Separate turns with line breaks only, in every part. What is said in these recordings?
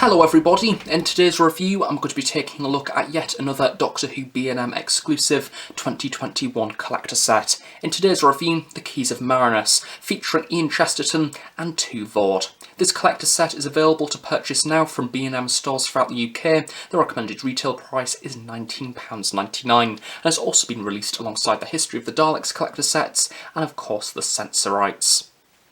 Hello everybody, in today's review I'm going to be taking a look at yet another Doctor Who B&M exclusive 2021 collector set. In today's review, the Keys of Marinus, featuring Ian Chesterton and 2 voord. This collector set is available to purchase now from B&M stores throughout the UK. The recommended retail price is £19.99 and has also been released alongside the History of the Daleks collector sets and of course the Sensorites.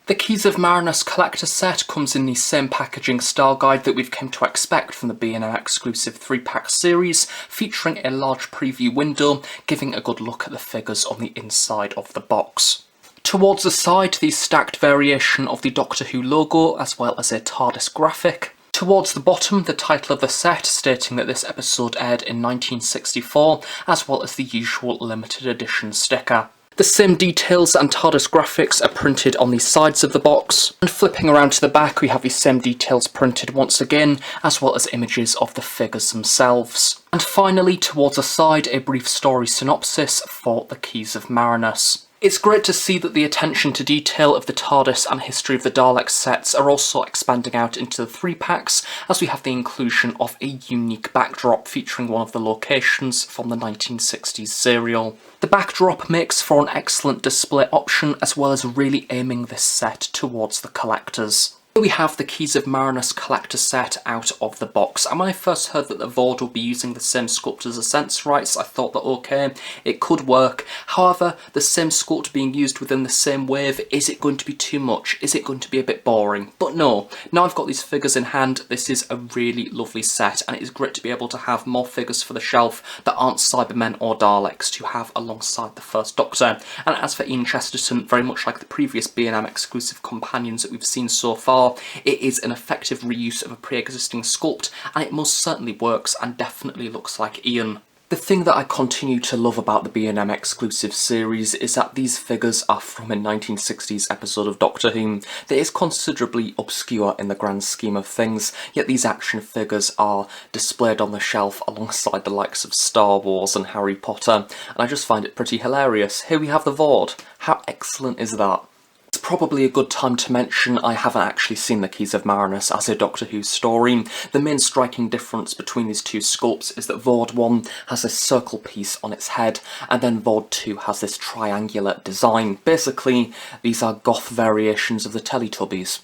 The Keys of Marinus collector set comes in the same packaging style guide that we've come to expect from the B&M exclusive 3-pack series, featuring a large preview window, giving a good look at the figures on the inside of the box. Towards the side, the stacked variation of the Doctor Who logo, as well as a TARDIS graphic. Towards the bottom, the title of the set, stating that this episode aired in 1964, as well as the usual limited edition sticker. The same details and TARDIS graphics are printed on the sides of the box, and flipping around to the back we have the same details printed once again, as well as images of the figures themselves. And finally, towards the side, a brief story synopsis for the Keys of Marinus. It's great to see that the attention to detail of the TARDIS and History of the Daleks sets are also expanding out into the 3-packs, as we have the inclusion of a unique backdrop featuring one of the locations from the 1960s serial. The backdrop makes for an excellent display option, as well as really aiming this set towards the collectors. Here we have the Keys of Marinus collector set out of the box, and when I first heard that the voord would be using the same sculpt as the Sensorites, I thought that okay, it could work. However, the same sculpt being used within the same wave, is it going to be too much? Is it going to be a bit boring? But no, now I've got these figures in hand, this is a really lovely set, and it is great to be able to have more figures for the shelf that aren't Cybermen or Daleks to have alongside the First Doctor. And as for Ian Chesterton, very much like the previous B&M exclusive companions that we've seen so far, it is an effective reuse of a pre-existing sculpt, and it most certainly works and definitely looks like Ian. The thing that I continue to love about the B&M exclusive series is that these figures are from a 1960s episode of Doctor Who that is considerably obscure in the grand scheme of things, yet these action figures are displayed on the shelf alongside the likes of Star Wars and Harry Potter, and I just find it pretty hilarious. Here we have the voord. How excellent is that? It's probably a good time to mention I haven't actually seen the Keys of Marinus as a Doctor Who story. The main striking difference between these two sculpts is that voord 1 has this circle piece on its head, and then voord 2 has this triangular design. Basically, these are goth variations of the Teletubbies.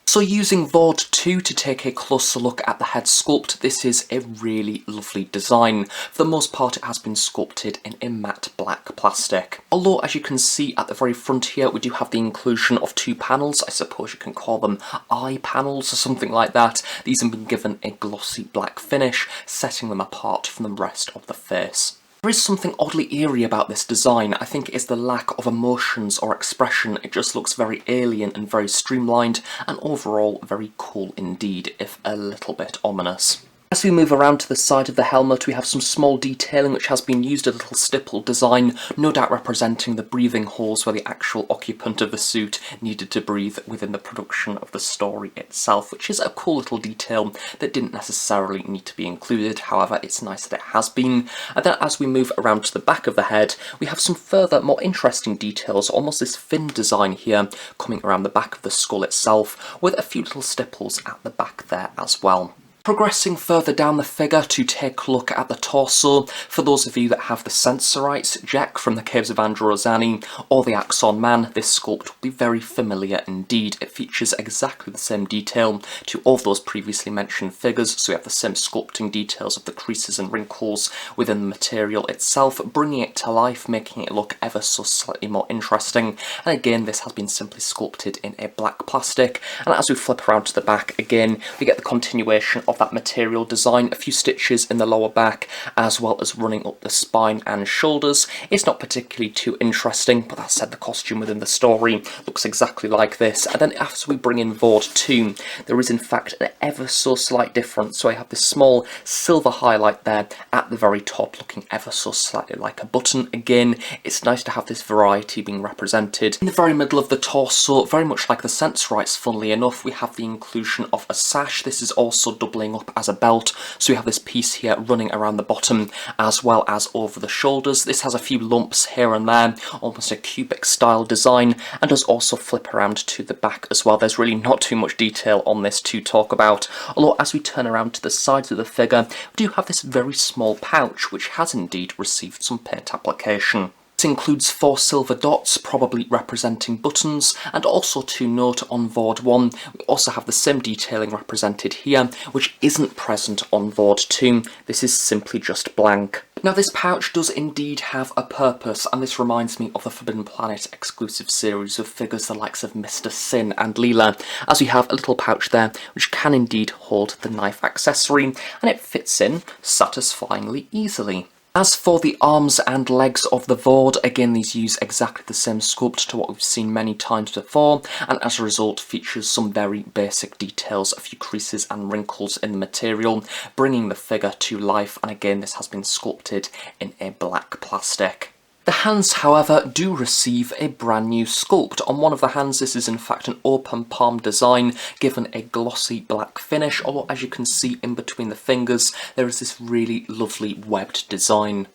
So using voord 2 to take a closer look at the head sculpt, this is a really lovely design. For the most part it has been sculpted in a matte black plastic. Although as you can see at the very front here we do have the inclusion of 2 panels, I suppose you can call them eye panels or something like that. These have been given a glossy black finish, setting them apart from the rest of the face. There is something oddly eerie about this design. I think it is the lack of emotions or expression. It just looks very alien and very streamlined, and overall very cool indeed, if a little bit ominous. As we move around to the side of the helmet, we have some small detailing which has been used, a little stipple design, no doubt representing the breathing holes where the actual occupant of the suit needed to breathe within the production of the story itself, which is a cool little detail that didn't necessarily need to be included. However, it's nice that it has been. And then as we move around to the back of the head, we have some further, more interesting details, almost this fin design here, coming around the back of the skull itself, with a few little stipples at the back there as well. Progressing further down the figure to take a look at the torso, for those of you that have the Sensorites, Jack from the Caves of Androzani, or the Axon Man, this sculpt will be very familiar indeed. It features exactly the same detail to all of those previously mentioned figures, so we have the same sculpting details of the creases and wrinkles within the material itself, bringing it to life, making it look ever so slightly more interesting. And again, this has been simply sculpted in a black plastic, and as we flip around to the back again, we get the continuation of that material design, a few stitches in the lower back, as well as running up the spine and shoulders. It's not particularly too interesting, but that said, the costume within the story looks exactly like this. And then after we bring in voord 2, there is in fact an ever so slight difference. So I have this small silver highlight there at the very top, looking ever so slightly like a button. Again, it's nice to have this variety being represented. In the very middle of the torso, very much like the Sensorites, funnily enough, we have the inclusion of a sash. This is also doubly doubling up as a belt. So we have this piece here running around the bottom as well as over the shoulders. This has a few lumps here and there, almost a cubic style design, and does also flip around to the back as well. There's really not too much detail on this to talk about, although as we turn around to the sides of the figure, we do have this very small pouch which has indeed received some paint application. This includes 4 silver dots, probably representing buttons, and also to note on voord 1, we also have the same detailing represented here, which isn't present on voord 2. This is simply just blank. Now this pouch does indeed have a purpose, and this reminds me of the Forbidden Planet exclusive series of figures the likes of Mr. Sin and Leela, as we have a little pouch there which can indeed hold the knife accessory, and it fits in satisfyingly easily. As for the arms and legs of the voord, again these use exactly the same sculpt to what we've seen many times before, and as a result features some very basic details, a few creases and wrinkles in the material, bringing the figure to life, and again this has been sculpted in a black plastic. The hands, however, do receive a brand new sculpt. On one of the hands this is in fact an open palm design given a glossy black finish, although as you can see in between the fingers there is this really lovely webbed design.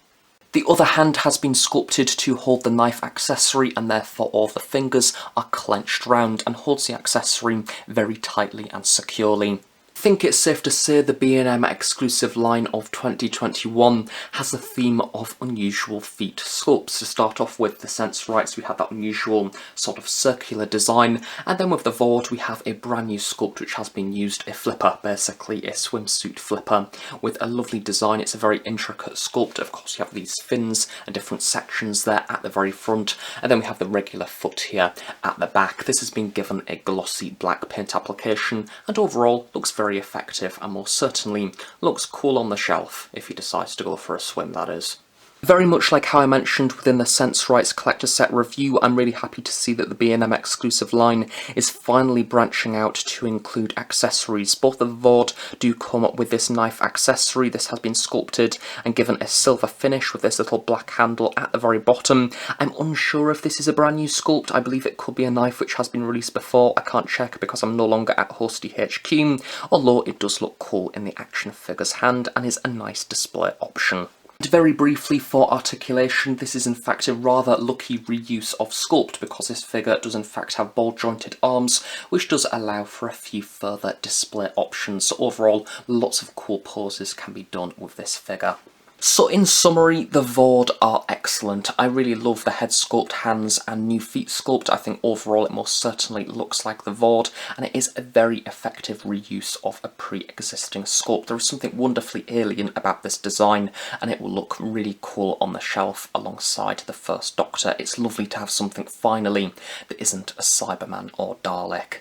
The other hand has been sculpted to hold the knife accessory, and therefore all of the fingers are clenched round and holds the accessory very tightly and securely. I think it's safe to say the B&M exclusive line of 2021 has a theme of unusual feet sculpts. To start off with the Sensorites, we have that unusual sort of circular design, and then with the voord we have a brand new sculpt which has been used, a flipper, basically a swimsuit flipper with a lovely design. It's a very intricate sculpt. Of course you have these fins and different sections there at the very front, and then we have the regular foot here at the back. This has been given a glossy black paint application, and overall looks very effective, and most certainly looks cool on the shelf if he decides to go for a swim, that is. Very much like how I mentioned within the Sensorites collector set review, I'm really happy to see that the B&M exclusive line is finally branching out to include accessories. Both of the voord do come up with this knife accessory. This has been sculpted and given a silver finish with this little black handle at the very bottom. I'm unsure if this is a brand new sculpt. I believe it could be a knife which has been released before. I can't check because I'm no longer at Hosty HQ, although it does look cool in the action figure's hand and is a nice display option. And very briefly for Articulation, this is in fact a rather lucky reuse of sculpt because this figure does in fact have ball jointed arms, which does allow for a few further display options. So overall, lots of cool poses can be done with this figure. So in summary, the voord are excellent. I really love the head sculpt, hands and new feet sculpt. I think overall it most certainly looks like the voord, and it is a very effective reuse of a pre-existing sculpt. There is something wonderfully alien about this design, and it will look really cool on the shelf alongside the First Doctor. It's lovely to have something finally that isn't a Cyberman or Dalek.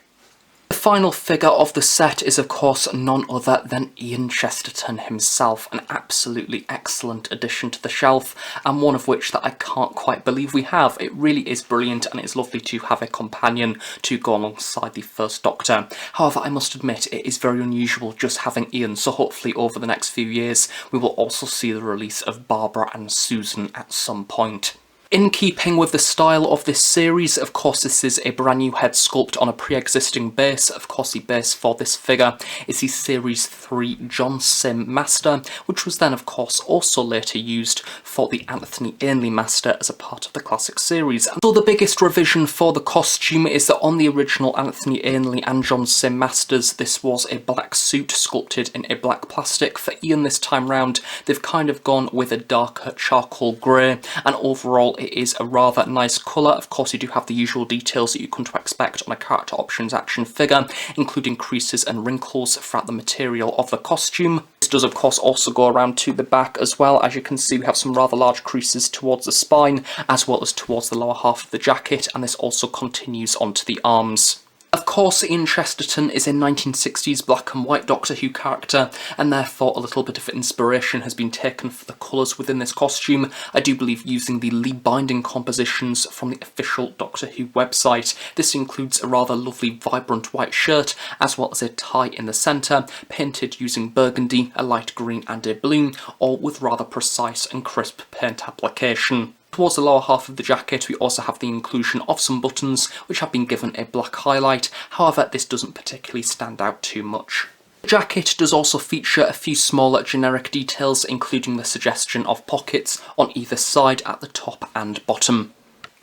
The final figure of the set is of course none other than Ian Chesterton himself, an absolutely excellent addition to the shelf, and one of which that I can't quite believe we have. It really is brilliant, and it's lovely to have a companion to go alongside the First Doctor. However, I must admit it is very unusual just having Ian, so hopefully over the next few years we will also see the release of Barbara and Susan at some point. In keeping with the style of this series, of course this is a brand new head sculpt on a pre-existing base. Of course the base for this figure is the Series 3 John Sim Master, which was then of course also later used for the Anthony Ainley Master as a part of the classic series. So the biggest revision for the costume is that on the original Anthony Ainley and John Sim Masters, this was a black suit sculpted in a black plastic. For Ian this time round, they've kind of gone with a darker charcoal grey, and overall it is a rather nice colour. Of course you do have the usual details that you come to expect on a character options action figure, including creases and wrinkles throughout the material of the costume. This does of course also go around to the back as well. As you can see, we have some rather large creases towards the spine as well as towards the lower half of the jacket, and this also continues onto the arms. Of course, Ian Chesterton is a 1960s black and white Doctor Who character, and therefore a little bit of inspiration has been taken for the colours within this costume. I do believe using the Lee binding compositions from the official Doctor Who website. This includes a rather lovely vibrant white shirt, as well as a tie in the centre, painted using burgundy, a light green and a blue, all with rather precise and crisp paint application. Towards the lower half of the jacket we also have the inclusion of some buttons which have been given a black highlight. However, this doesn't particularly stand out too much. The jacket does also feature a few smaller generic details, including the suggestion of pockets on either side at the top and bottom.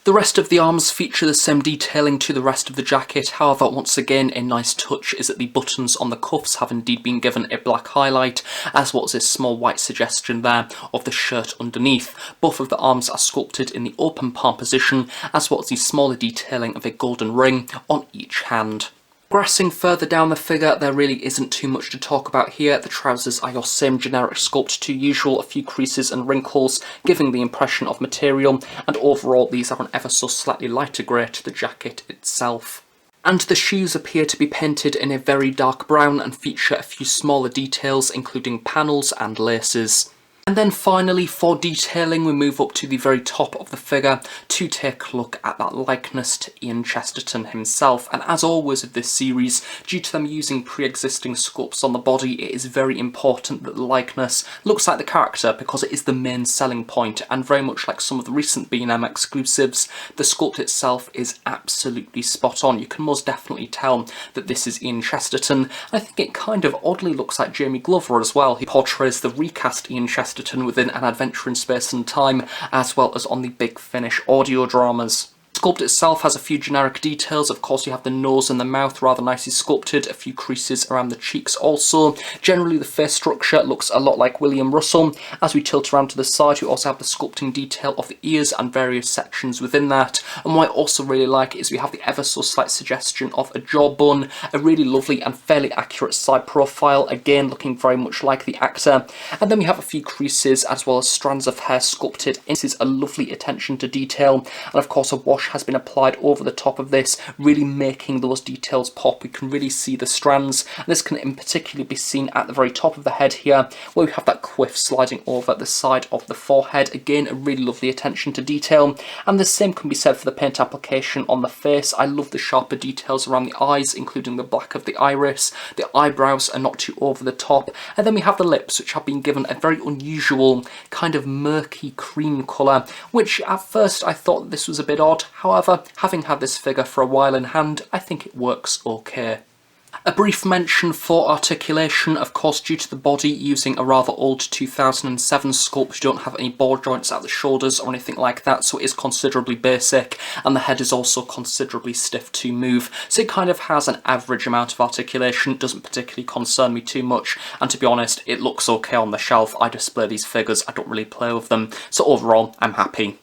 The rest of the arms feature the same detailing to the rest of the jacket, however once again a nice touch is that the buttons on the cuffs have indeed been given a black highlight, as well as a small white suggestion there of the shirt underneath. Both of the arms are sculpted in the open palm position, as well as the smaller detailing of a golden ring on each hand. Progressing further down the figure, there really isn't too much to talk about here. The trousers are your same generic sculpt to usual, a few creases and wrinkles, giving the impression of material, and overall these are an ever so slightly lighter grey to the jacket itself. And the shoes appear to be painted in a very dark brown and feature a few smaller details, including panels and laces. And then finally, for detailing, we move up to the very top of the figure to take a look at that likeness to Ian Chesterton himself. And as always with this series, due to them using pre-existing sculpts on the body, it is very important that the likeness looks like the character, because it is the main selling point. And very much like some of the recent B&M exclusives, the sculpt itself is absolutely spot on. You can most definitely tell that this is Ian Chesterton. I think it kind of oddly looks like Jamie Glover as well. He portrays the recast Ian Chesterton within An Adventure in Space and Time, as well as on the Big Finish audio dramas. The sculpt itself has a few generic details. Of course, you have the nose and the mouth rather nicely sculpted, a few creases around the cheeks also. Generally, the face structure looks a lot like William Russell. As we tilt around to the side, we also have the sculpting detail of the ears and various sections within that. And what I also really like is we have the ever so slight suggestion of a jawbone, a really lovely and fairly accurate side profile, again looking very much like the actor. And then we have a few creases as well as strands of hair sculpted. This is a lovely attention to detail, and of course a wash has been applied over the top of this, really making those details pop. We can really see the strands, and this can in particular be seen at the very top of the head here, where we have that quiff sliding over the side of the forehead. Again, a really lovely attention to detail, and the same can be said for the paint application on the face. I love the sharper details around the eyes, including the black of the iris. The eyebrows are not too over the top, and then we have the lips, which have been given a very unusual kind of murky cream colour, which at first I thought this was a bit odd. However, having had this figure for a while in hand, I think it works okay. A brief mention for articulation. Of course, due to the body using a rather old 2007 sculpt, you don't have any ball joints at the shoulders or anything like that, so it is considerably basic, and the head is also considerably stiff to move, so it kind of has an average amount of articulation. It doesn't particularly concern me too much, and to be honest, it looks okay on the shelf. I display these figures, I don't really play with them, so overall, I'm happy.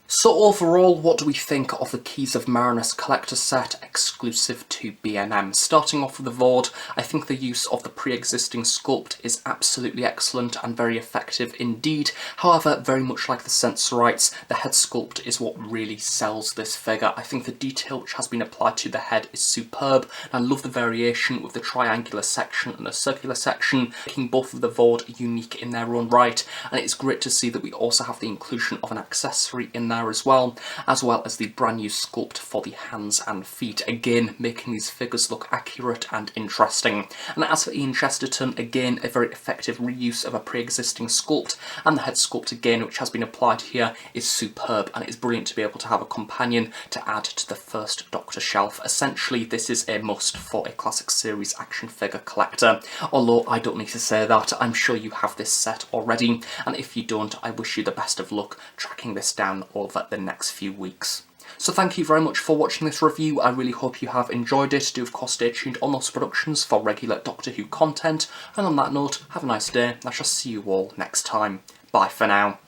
So overall, what do we think of the Keys of Marinus collector set exclusive to B&M? Starting off with the voord, I think the use of the pre-existing sculpt is absolutely excellent and very effective indeed. However, very much like the Sensorites, the head sculpt is what really sells this figure. I think the detail which has been applied to the head is superb, and I love the variation with the triangular section and the circular section, making both of the voord unique in their own right, and it's great to see that we also have the inclusion of an accessory in there as well as the brand new sculpt for the hands and feet, again making these figures look accurate and interesting. And as for Ian Chesterton, again a very effective reuse of a pre-existing sculpt, and the head sculpt again which has been applied here is superb, and it's brilliant to be able to have a companion to add to the first Doctor shelf. Essentially this is a must for a classic series action figure collector, although I don't need to say that, I'm sure you have this set already, and if you don't, I wish you the best of luck tracking this down over the next few weeks. So thank you very much for watching this review. I really hope you have enjoyed it. Do of course stay tuned on those productions for regular Doctor Who content, and on that note, have a nice day, and I shall see you all next time. Bye for now.